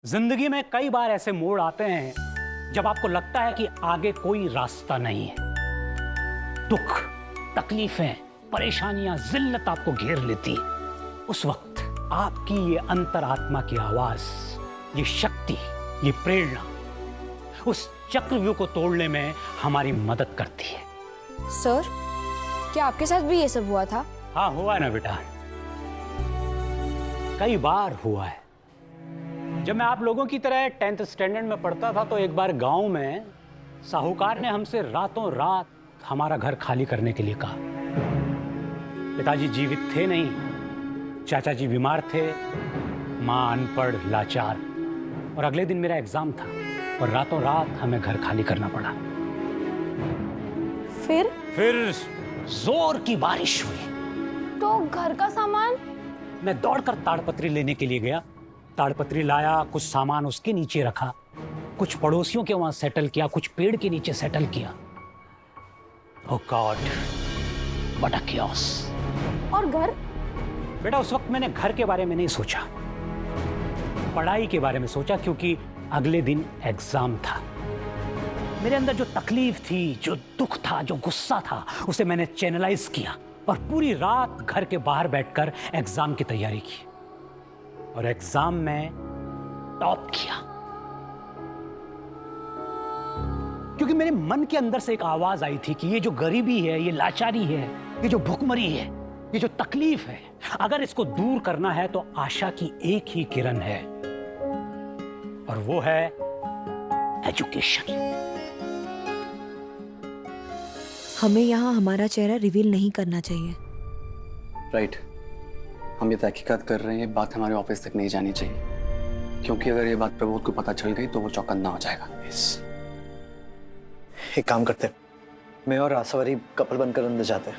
जिंदगी में कई बार ऐसे मोड़ आते हैं जब आपको लगता है कि आगे कोई रास्ता नहीं है। दुख, तकलीफें, परेशानियां, जिल्लत आपको घेर लेती। उस वक्त आपकी ये अंतरात्मा की आवाज, ये शक्ति, ये प्रेरणा उस चक्रव्यूह को तोड़ने में हमारी मदद करती है। सर, क्या आपके साथ भी ये सब हुआ था? हाँ, हुआ है ना बेटा, कई बार हुआ है। जब मैं आप लोगों की तरह 10th स्टैंडर्ड में पढ़ता था तो एक बार गांव में साहूकार ने हमसे रातों रात हमारा घर खाली करने के लिए कहा। पिताजी जीवित थे नहीं, चाचा जी बीमार थे, मां अनपढ़ लाचार, और अगले दिन मेरा एग्जाम था और रातों रात हमें घर खाली करना पड़ा। फिर जोर की बारिश हुई तो घर का सामान? मैं दौड़कर ताड़पत्री लेने के लिए गया। ताड़पत्री लाया, कुछ सामान उसके नीचे रखा, कुछ पड़ोसियों के वहां सेटल किया, कुछ पेड़ के नीचे सेटल किया। ओह गॉड, व्हाट अ chaos। और घर? बेटा, उस वक्त मैंने घर के बारे में नहीं सोचा, पढ़ाई के बारे में सोचा, क्योंकि अगले दिन एग्जाम था। मेरे अंदर जो तकलीफ थी, जो दुख था, जो गुस्सा था, उसे मैंने चैनलाइज किया और पूरी रात घर के बाहर बैठकर एग्जाम की तैयारी की और एग्जाम में टॉप किया। क्योंकि मेरे मन के अंदर से एक आवाज आई थी कि ये जो गरीबी है, ये लाचारी है, ये जो भुखमरी है, ये जो तकलीफ है, अगर इसको दूर करना है तो आशा की एक ही किरण है और वो है एजुकेशन। हमें यहाँ हमारा चेहरा रिवील नहीं करना चाहिए। राइट, हम ये तहकीकात कर रहे हैं, ये बात हमारे ऑफिस तक नहीं जानी चाहिए, क्योंकि अगर ये बात प्रबोध को पता चल गई तो वो चौकन्ना हो जाएगा। एक काम करते हैं, मैं और आसावरी कपल बनकर अंदर जाते हैं।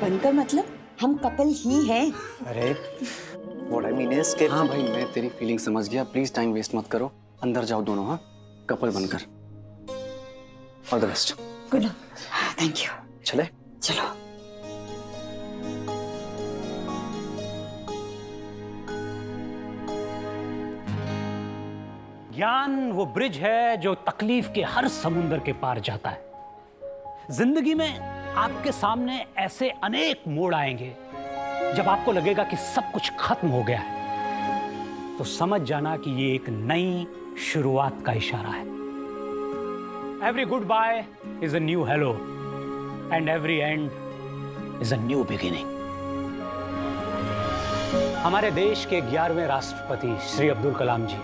बनकर मतलब हम कपल ही हैं। अरे व्हाट आई मीन इज कि हाँ भाई, मैं तेरी फीलिंग समझ गया, प्लीज टाइम वेस्ट मत करो, अंदर जाओ दोनों। हाँ, कपल बनकर। All the best. Good luck. Thank you. चले? चलो। ज्ञान वो ब्रिज है जो तकलीफ के हर समुंदर के पार जाता है। जिंदगी में आपके सामने ऐसे अनेक मोड़ आएंगे जब आपको लगेगा कि सब कुछ खत्म हो गया है, तो समझ जाना कि ये एक नई शुरुआत का इशारा है। Every goodbye is a new hello and every end is a new beginning. हमारे देश के 11वें राष्ट्रपति श्री अब्दुल कलाम जी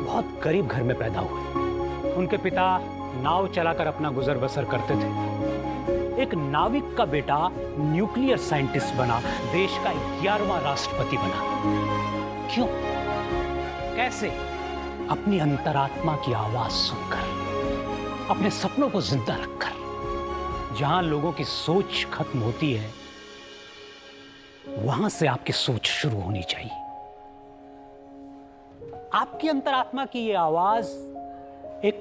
बहुत गरीब घर में पैदा हुए। उनके पिता नाव चलाकर अपना गुजर बसर करते थे। एक नाविक का बेटा न्यूक्लियर साइंटिस्ट बना, देश का 11वां राष्ट्रपति बना। क्यों? कैसे? अपनी अंतरात्मा की आवाज सुनकर, अपने सपनों को जिंदा रखकर। जहां लोगों की सोच खत्म होती है, वहां से आपकी सोच शुरू होनी चाहिए। आपकी अंतरात्मा की ये आवाज एक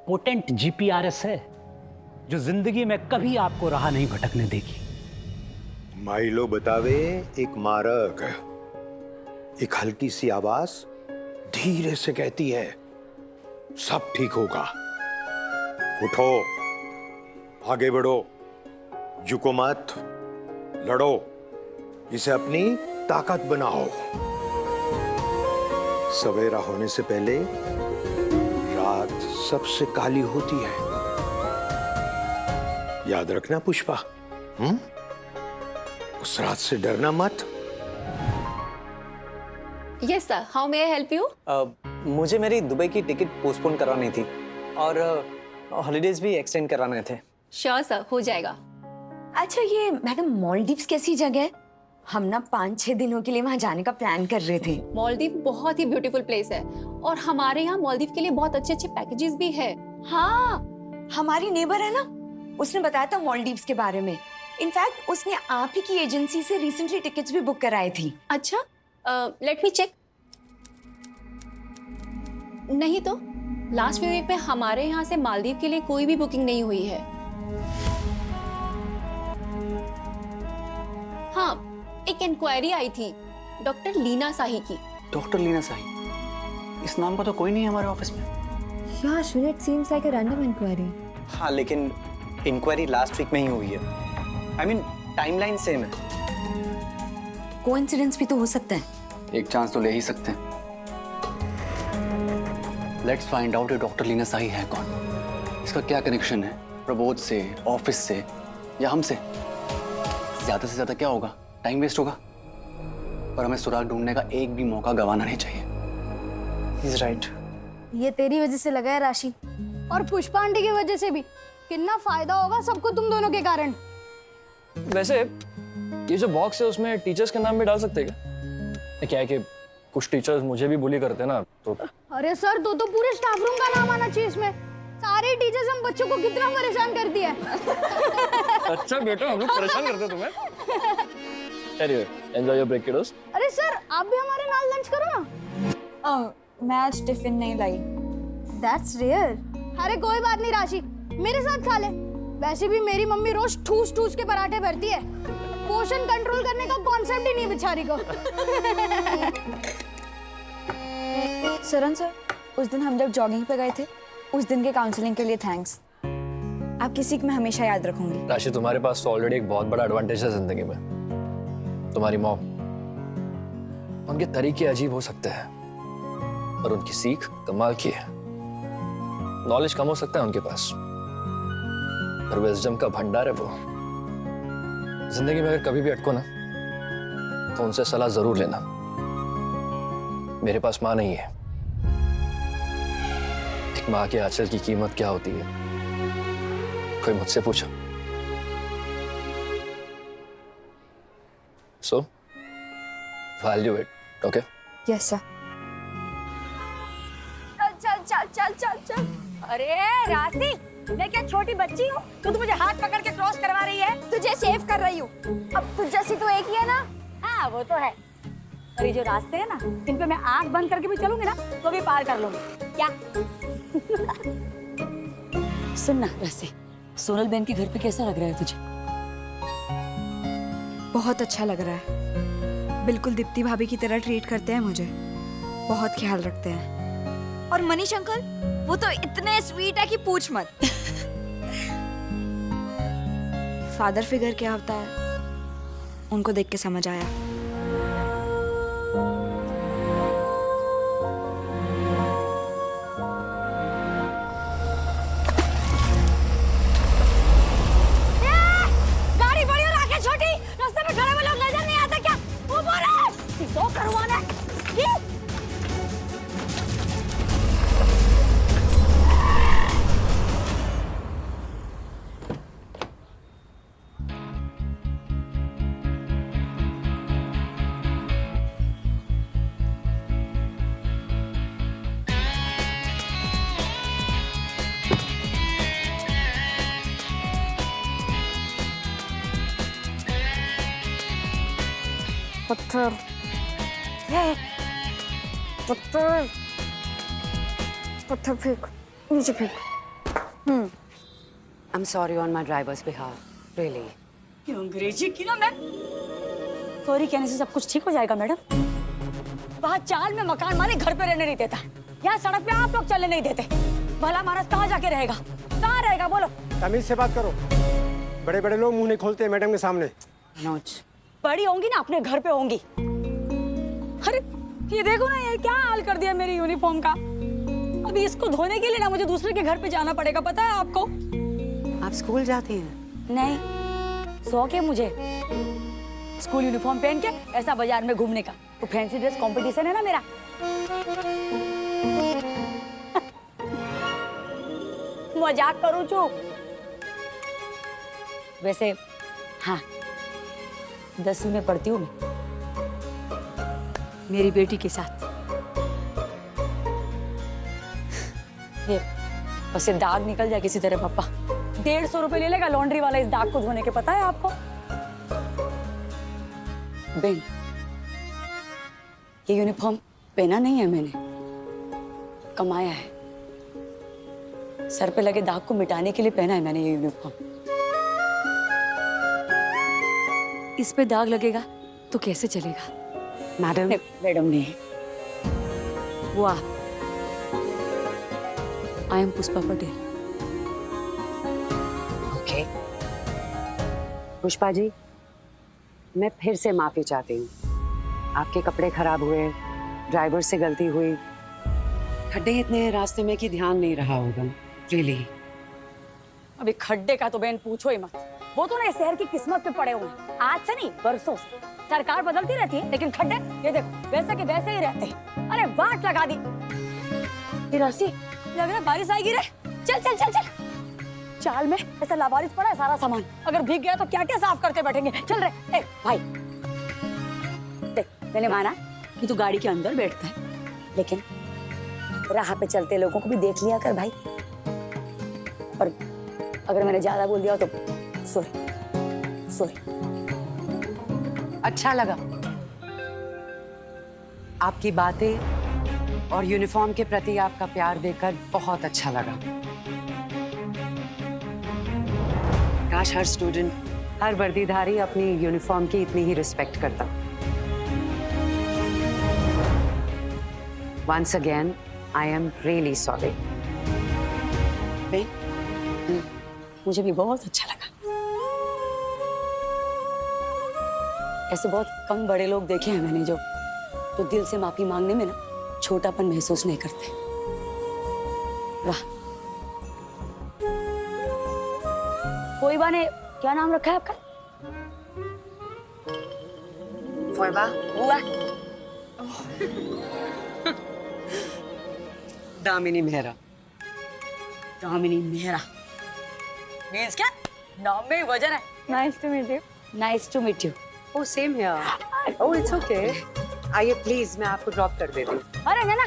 पोटेंट जीपीआरएस है जो जिंदगी में कभी आपको राह नहीं भटकने देगी। माइलो बतावे एक मारक, एक हल्की सी आवाज धीरे से कहती है, सब ठीक होगा, उठो, आगे बढ़ो, झुको मत, लड़ो, इसे अपनी ताकत बनाओ। सवेरा होने से पहले रात सबसे काली होती है, याद रखना पुष्पा। उस रात से डरना मत। Yes sir, how may I help you? मुझे मेरी दुबई की टिकट पोस्टपोन करानी थी और हॉलीडेज भी एक्सटेंड कराने थे। श्योर सर, हो जाएगा। अच्छा, ये मैडम मालदीव्स कैसी जगह है? हम ना 5-6 दिनों के लिए वहाँ जाने का प्लान कर रहे थे। मालदीव बहुत ही ब्यूटीफुल प्लेस है और हमारे यहाँ मालदीव के लिए बहुत अच्छे अच्छे पैकेजेस भी है। हाँ, हमारी नेबर है ना, उसने बताया था मालदीव्स के बारे में। इनफैक्ट उसने आप ही की एजेंसी से रिसेंटली टिकट्स भी बुक कराई थी। अच्छा, लेट मी चेक। नहीं तो लास्ट फ्यू वीक में हमारे यहाँ से मालदीव के लिए कोई भी बुकिंग नहीं हुई है। हाँ, एक इंक्वायरी आई थी डॉक्टर लीना शाही की। डॉक्टर लीना शाही, इस नाम का तो कोई नहीं है हमारे ऑफिस में। Yeah, Ashwin, it seems like a random inquiry. हाँ, लेकिन इंक्वायरी लास्ट वीक में ही हुई है। आई मीन टाइमलाइन सेम है। कोइंसिडेंस भी तो हो सकता है। एक चांस तो ले ही सकते हैं। लेट्स फाइंड आउट ये डॉक्टर लीना साही है कौन, इसका क्या कनेक्शन है प्रबोध से, ऑफिस से या हमसे। ज्यादा से ज्यादा क्या होगा, टाइम वेस्ट होगा, पर हमें सुराग ढूंढने का एक भी मौका गंवाना नहीं चाहिए। He's right. ये तेरी वजह से लगा है राशि, और पुष्पा आंटी की वजह से भी। कितना फायदा होगा सबको तुम दोनों के कारण। वैसे ये जो बॉक्स है उसमें टीचर्स के नाम भी डाल सकते हैं क्या? क्या है कि कुछ टीचर्स मुझे भी बुली करते हैं ना, तो अरे सर, तो पूरे स्टाफ रूम का नाम आना चाहिए इसमें। सारे टीचर्स हम बच्चों को कितना परेशान करती है। अच्छा बेटा, हम लोग परेशान करते हैं तुम्हें। Anyway, enjoy your break, kiddos. अरे सर, आप भी हमारे नाल लंच करो ना। मैं आज टिफिन नहीं लाई। That's rare. अरे कोई बात नहीं राशि, मेरे साथ खा ले। वैसे भी मेरी मम्मी रोज ठूस ठूस के पराठे भरती है। पोषण कंट्रोल करने का कॉन्सेप्ट ही नहीं बेचारी को। सरन सर, उस दिन हम जब जॉगिंग पे गए थे, उस दिन के काउंसलिंग के लिए थैंक्स। आपकी सीख मैं हमेशा याद रखूंगी। राशि, तुम्हारे पास तो ऑलरेडी एक बहुत बड़ा एडवांटेज है जिंदगी में। तुम्हारी मॉम, उनके तरीके अजीब हो सकते हैं और उनकी सीख कमाल की है। नॉलेज कम हो सकता है उनके पास, पर विजडम का भंडार है वो। जिंदगी में अगर कभी भी अटको ना, तो उनसे सलाह जरूर लेना। मेरे पास माँ नहीं है। एक माँ के आंचल की कीमत क्या होती है, कोई मुझसे पूछो। So, value it, okay? Yes sir. चल चल चल चल चल। अरे राशि, मैं क्या छोटी बच्ची हूँ? तू तो मुझे हाथ पकड़ के क्रॉस करवा रही है। तुझे सेव कर रही हूँ। अब तुझ जैसी तो एक ही है ना। हाँ, वो तो है। और ये जो रास्ते हैं ना, इन पे मैं आंख बंद करके भी चलूंगी ना, तो भी पार कर लूंगी। क्या? सुन ना वैसे, सोनल बहन के घर पे कैसा लग रहा है तुझे? बहुत अच्छा लग रहा है। बिल्कुल दीप्ति भाभी की तरह ट्रीट करते हैं मुझे, बहुत ख्याल रखते हैं। और मनीष अंकल, वो तो इतने स्वीट है कि पूछ मत। फादर फिगर क्या होता है, उनको देख के समझ आया। गाड़ी बड़ी और आगे छोटी, रास्ते में खड़े हुए लोग नजर नहीं आते क्या? ऊपर है, तो करवाना है। ये? पत्थर, पत्थर, पत्थर फेंक, नीचे फेंक। I'm sorry on my driver's behalf, really. क्यों अंग्रेजी की ना मैम? सॉरी कहने से सब कुछ ठीक हो जाएगा मैडम? वहाँ चाल में मकान मालिक घर पे रहने नहीं देता, यहाँ सड़क पे आप लोग चलने नहीं देते। भला महाराज कहाँ जाके रहेगा? कहाँ रहेगा बोलो? तमीज से बात करो। बड़े बड़े लोग मुंह नहीं खोलते मैडम के सामने। मनोज, बड़ी होंगी ना, अपने घर पे होंगी। अरे ये देखो ना, ये क्या हाल कर दिया मेरी यूनिफॉर्म का। अभी इसको धोने के लिए ना मुझे दूसरे के घर पे जाना पड़ेगा, पता है आपको? आप स्कूल जाती हैं? नहीं, शौक है मुझे स्कूल यूनिफॉर्म पहन के ऐसा बाजार में घूमने का। तो फैंसी ड्रेस कंपटीशन है ना मेरा। मजाक करूं छू। वैसे हाँ, 10वीं में पढ़ती हूँ मैं, मेरी बेटी के साथ। ये बस ये दाग निकल जाए किसी तरह पापा। 150 रुपए ले लेगा लॉन्ड्री वाला इस दाग को धोने के, पता है आपको? बेन, ये यूनिफॉर्म पहना नहीं है मैंने, कमाया है। सर पे लगे दाग को मिटाने के लिए पहना है मैंने ये यूनिफॉर्म। इस पे दाग लगेगा तो कैसे चलेगा? मैडम, मैडम नहीं, वो आप I am Pushpa Patel. Okay Pushpa ji, मैं फिर से माफी चाहती हूँ। आपके कपड़े खराब हुए, ड्राइवर से गलती हुई, खड्डे इतने हैं रास्ते में कि ध्यान नहीं रहा होगा। रियली अभी खड्डे का तो बहन पूछो ही मत, वो तो ना इस शहर की किस्मत पे पड़े हुए हैं। आज से नहीं, बरसों से। सरकार बदलती रहती है लेकिन खड्डे ये देखो वैसे के वैसे ही रहते हैं। अरे वाट लगा दी। रस्सी लग रहा है बारिश आएगी रे। चल चल चल चल। चाल में ऐसा लावारिस पड़ा है सारा सामान, अगर भीग गया तो क्या क्या साफ करते बैठेंगे। चल रे। ए भाई देख, मैंने माना कि तू गाड़ी के अंदर बैठता है, लेकिन राह पे चलते लोगों को भी देख लिया कर भाई। और अगर मैंने ज्यादा बोल दिया तो सॉरी सॉरी। अच्छा लगा आपकी बातें और यूनिफॉर्म के प्रति आपका प्यार देखकर बहुत अच्छा लगा। काश हर स्टूडेंट, हर वर्दीधारी अपनी यूनिफॉर्म की इतनी ही रिस्पेक्ट करता। Once again, I am really sorry. मुझे भी बहुत अच्छा लगा। ऐसे बहुत कम बड़े लोग देखे हैं मैंने जो तो दिल से माफी मांगने में ना छोटापन महसूस नहीं करते। वाह। फोइबा ने क्या नाम रखा है आपका? फोइबा? हुआ दामिनी मेहरा। दामिनी मेहरा मीन्स क्या? नाम में ही वजन है। Nice to meet you. Nice to meet you. Oh, same here. Oh, it's okay. आइए प्लीज, मैं आपको ड्रॉप कर देती हूँ। अरे ना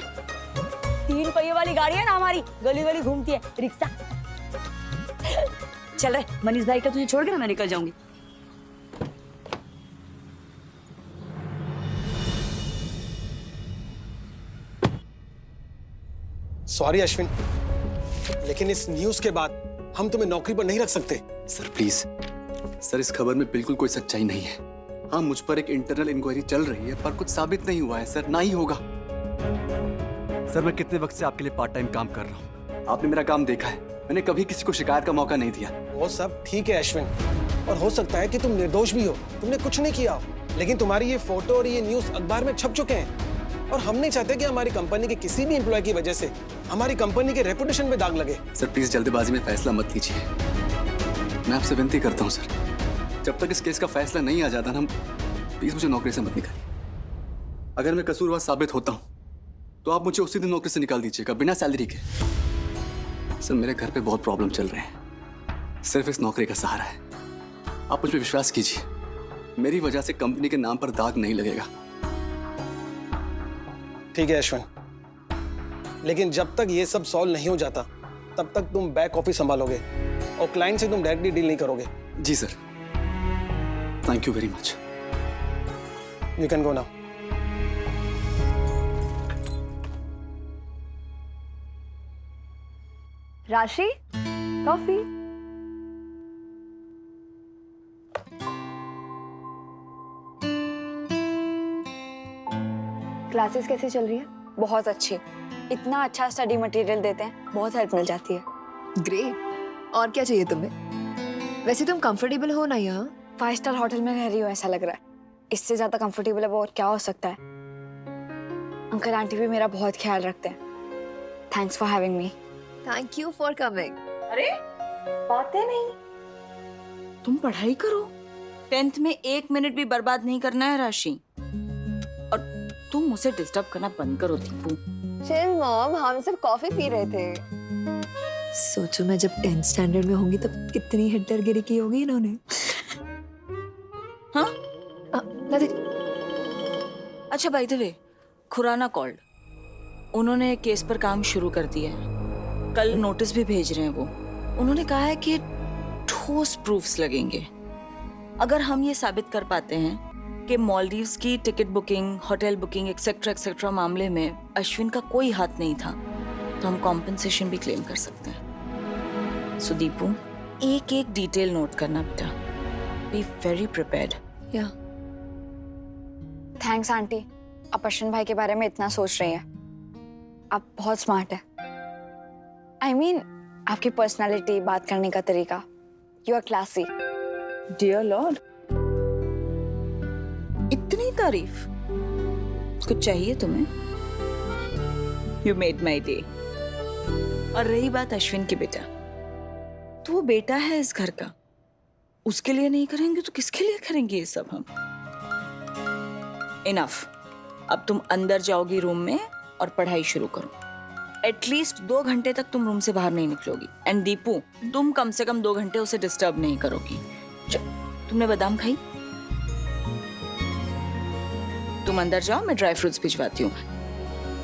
3 पहिए वाली गाड़ी है ना हमारी, गली गली घूमती है, रिक्शा। चल रहे मनीष भाई का तुझे छोड़ के ना मैं निकल जाऊंगी। सॉरी अश्विन, लेकिन इस न्यूज के बाद हम तुम्हें नौकरी पर नहीं रख सकते। सर प्लीज सर, इस खबर में बिल्कुल कोई सच्चाई नहीं है। हाँ, मुझ पर एक इंटरनल इंक्वायरी चल रही है, पर कुछ साबित नहीं हुआ है सर, ना ही होगा। सर मैं कितने वक्त से आपके लिए पार्ट टाइम काम कर रहा हूँ, आपने मेरा काम देखा है। मैंने कभी किसी को शिकायत का मौका नहीं दिया। वो सब ठीक है अश्विन, और हो सकता है कि तुम निर्दोष भी हो, तुमने कुछ नहीं किया हो, लेकिन तुम्हारी ये फोटो और ये न्यूज अखबार में छप चुके हैं, और हम नहीं चाहते कि हमारी कंपनी के किसी भी एम्प्लॉय की वजह से हमारी कंपनी के रेपुटेशन पे दाग लगे। सर प्लीज जल्दबाजी में फैसला मत लीजिए, मैं आपसे विनती करता हूँ सर। जब तक इस केस का फैसला नहीं आ जाता ना, प्लीज मुझे नौकरी से मत निकालिए। अगर मैं कसूरवार साबित होता हूँ तो आप मुझे उसी दिन नौकरी से निकाल दीजिएगा, बिना सैलरी के। सर मेरे घर पे बहुत प्रॉब्लम चल रहे हैं, सिर्फ इस नौकरी का सहारा है। आप मुझ पर विश्वास कीजिए, मेरी वजह से कंपनी के नाम पर दाग नहीं लगेगा। ठीक है अश्विन, लेकिन जब तक ये सब सॉल्व नहीं हो जाता तब तक तुम बैक ऑफिस संभालोगे और क्लाइंट से तुम डायरेक्टली डील नहीं करोगे। जी sir, thank you very much. You can go now. Rashi, coffee. Classes कैसी चल रही है? बहुत अच्छी, इतना अच्छा स्टडी मटेरियल देते हैं, बहुत हेल्प मिल जाती है। ग्रेट। और क्या चाहिए तुम्हें? वैसे तुम कंफर्टेबल हो ना यहाँ? 5 स्टार होटल में रह रही हूँ ऐसा लग रहा है। इससे ज्यादा कंफर्टेबल अब और क्या हो सकता है। अंकल आंटी भी मेरा बहुत ख्याल रखते हैं। Thanks for having me. Thank you for coming. अरे बातें नहीं, तुम पढ़ाई करो। 10th में 1 मिनट भी बर्बाद नहीं करना है राशि। और तुम मुझे डिस्टर्ब करना बंद करो दीपू। चिल मॉम, हम सिर्फ कॉफी पी रहे थे। सोचो मैं जब 10th स्टैंडर्ड में होंगी तब कितनी हिटलरगिरी की होगी इन्होंने। हाँ? अच्छा by the way, Khurana called. उन्होंने केस पर काम शुरू कर दिया है। कल नोटिस भी भेज रहे हैं वो। उन्होंने कहा है कि ठोस प्रूफ्स लगेंगे। अगर हम ये साबित कर पाते हैं कि मालदीव्स की ticket booking, hotel booking etcetera etcetera मामले में अश्विन का कोई हाथ नहीं था, तो हम कॉम्पेंसेशन भी क्लेम कर सकते हैं। सो दीपू, एक एक डिटेल नोट करना बेटा। Be very prepared. या थैंक्स आंटी, आप अश्विन भाई के बारे में इतना सोच रही हैं। आप बहुत स्मार्ट है। आई मीन आपकी पर्सनालिटी, बात करने का तरीका, you are classy. Dear lord, इतनी तारीफ कुछ चाहिए तुम्हें? You made my day. और रही बात अश्विन की, बेटा तो वो बेटा है इस घर का, उसके लिए नहीं करेंगे तो किसके लिए करेंगे ये सब हम? इनफ, अब तुम अंदर जाओगी रूम में और पढ़ाई शुरू करो। एटलीस्ट 2 घंटे तक तुम रूम से बाहर नहीं निकलोगी। एंड दीपू, तुम कम से कम 2 घंटे उसे डिस्टर्ब नहीं करोगी। तुमने बादाम खाई? तुम अंदर जाओ, मैं ड्राई फ्रूट्स भिजवाती हूँ।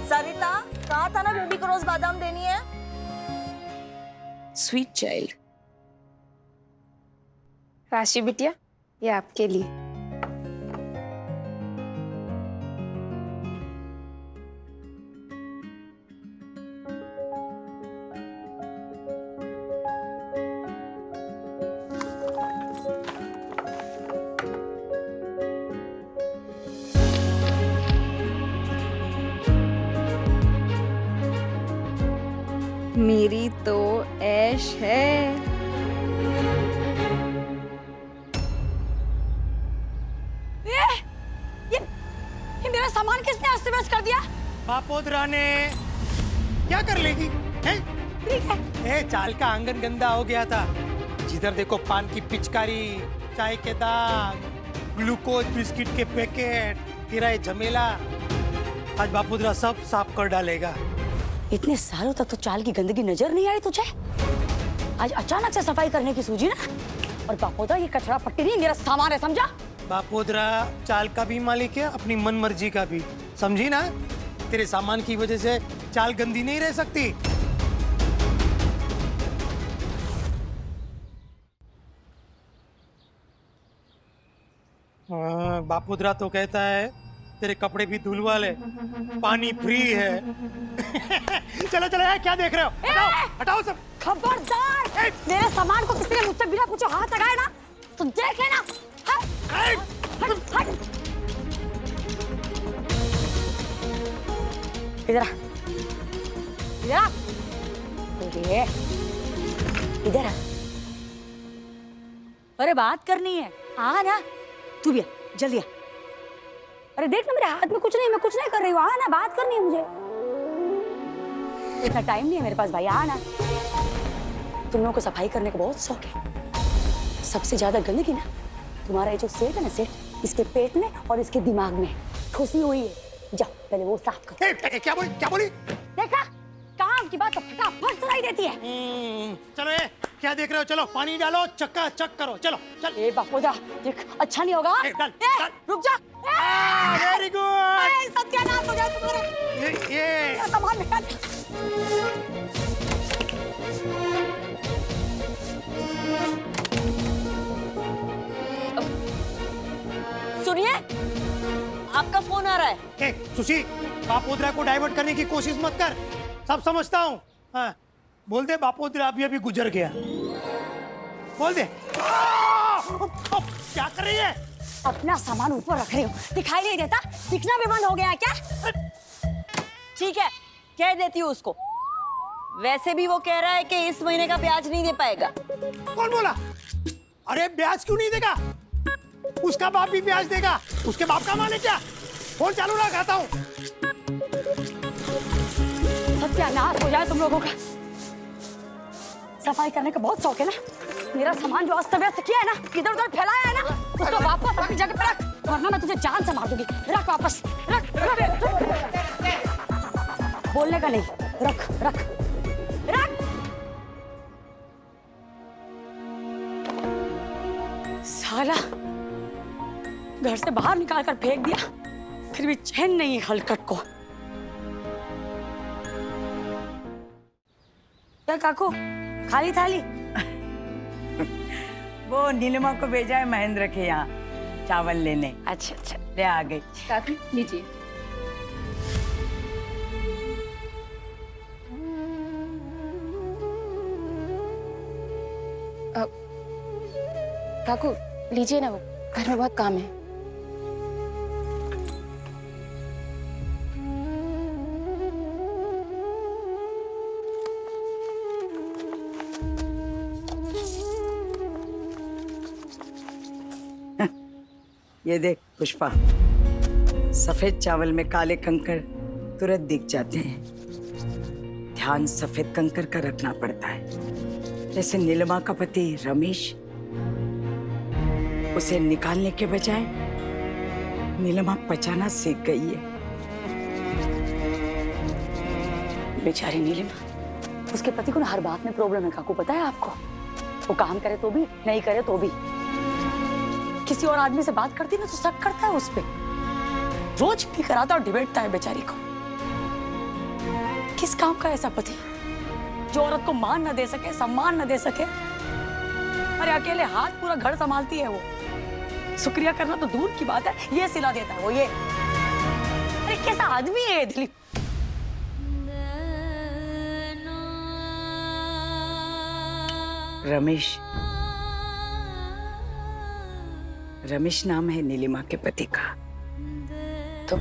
सरिता, कहा था ना बेबी को रोज बादाम देनी है। Sweet child. राशि बिटिया, ये आपके लिए। मेरी तो ऐश है। ये मेरा सामान किसने अस्त व्यस्त कर दिया? बापोदरा ने। क्या कर लेगी? हैं? ठीक है। चाल का आंगन गंदा हो गया था। जिधर देखो पान की पिचकारी, चाय के दाग, ग्लूकोज बिस्किट के पैकेट, तेरा ये झमेला, आज बापोदरा सब साफ कर डालेगा। इतने सालों तक तो चाल की गंदगी नजर नहीं आई तुझे? आज अचानक से सफाई करने की सूझी ना? और बापोदरा, ये कचरा पट्टी नहीं, मेरा सामान है, समझा? बापोदरा चाल का भी मालिक है, अपनी मन मर्जी का भी, समझी ना? तेरे सामान की वजह से चाल गंदी नहीं रह सकती। बापोदरा तो कहता है तेरे कपड़े भी धुलवा ले, पानी फ्री है। चलो चलो, क्या देख रहे हो? हटाओ हटाओ सब। खबरदार! मेरे सामान को किसी ने मुझसे बिना पूछे हाथ लगाया ना तो देख लेना। हट, हट, हट। इधर आ, इधर आ। इधर आ। अरे बात करनी है, आ ना। तू भी आ, जल्दी आ। अरे देख ना, मेरे हाथ में कुछ नहीं, मैं कुछ नहीं कर रही हूँ। आ ना, बात करनी है मुझे। इतना टाइम नहीं है मेरे पास भाई, आ ना। तुम लोगों को सफाई करने का बहुत शौक है। सबसे ज्यादा गंदगी ना तुम्हारा ये जो सेठ है ना, सेठ, इसके पेट में और इसके दिमाग में ठुसी हुई है। जाओ पहले वो साफ करो। क्या बोली? क्या बोली? देखा, काम की बात तो फटाफट सुनाई देती है। चलो, ये क्या देख रहे हो? चलो पानी डालो, चक्का चक करो। चलो चल। ए बापोदा, देख अच्छा नहीं होगा। डाल, डाल। रुक जा। Very good. सत्यानाश हो जाए तुम्हारा। ये सामान निकाल। सुनिए, आपका फोन आ रहा है। सुशी, बापोदरा को डाइवर्ट करने की कोशिश मत कर, सब समझता हूँ। हाँ, बोल दे बापोदरा अभी अभी गुजर गया। बोल दे। क्या कर रही है? अपना सामान ऊपर रख रही हूँ, दिखाई नहीं देता? दिखना भी बंद हो गया है क्या? ठीक है, कह देती हूँ उसको। वैसे भी वो कह रहा है कि इस महीने का ब्याज नहीं दे पाएगा। कौन बोला? अरे ब्याज क्यों नहीं देगा? उसका बाप भी ब्याज देगा। उसके बाप का माने क्या? फोन चालू लगाता हूँ। सत्यानाश हो जाए तुम लोगों का। सफाई करने का बहुत शौक है ना? मेरा सामान जो अस्त व्यस्त किया है ना, इधर उधर फैलाया है ना, उसको वापस अपनी जगह पे रख, वरना मैं तुझे जान से मार दूंगी। रख वापस, रख, रख, रख। बोलने का नहीं, रख रख रख। साला घर से बाहर निकाल कर फेंक दिया, फिर भी चैन नहीं है हलकट को। क्या काकू, खाली थाली? वो नीलिमा को भेजा है महेंद्र के यहाँ चावल लेने। अच्छा अच्छा, ले आ गई। काकी लीजिए। काकू लीजिए ना, वो घर में बहुत काम है। ये देख पुष्पा, सफेद चावल में काले कंकड़ तुरंत दिख जाते हैं। ध्यान सफेद कंकड़ का रखना पड़ता है। जैसे नीलिमा का पति रमेश, उसे निकालने के बजाय नीलिमा पचाना सीख गई है। बेचारी नीलिमा, उसके पति को ना हर बात में प्रॉब्लम है। काकू पता है आपको, वो काम करे तो भी, नहीं करे तो भी। किसी और आदमी से बात करती ना तो शक करता है उस पे, रोज भी कराता और डिबेटता है बेचारी को। किस काम का ऐसा पति जो औरत को मान न दे सके, सम्मान न दे सके? अरे अकेले हाथ पूरा घर संभालती है वो। शुक्रिया करना तो दूर की बात है, ये सिला देता है वो ये। अरे कैसा आदमी है ये दिलीप? रमेश नाम है नीलिमा के पति का। तो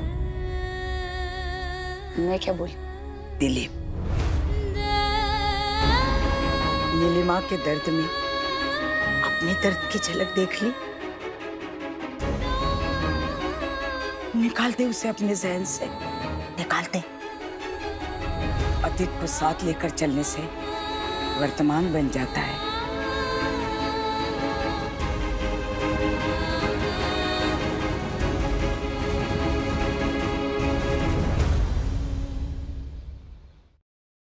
मैं क्या बोली? दिलीप। नीलिमा के दर्द में अपने दर्द की झलक देख ली। निकाल दे उसे अपने जहन से, निकाल दे। अतीत को साथ लेकर चलने से वर्तमान बन जाता है।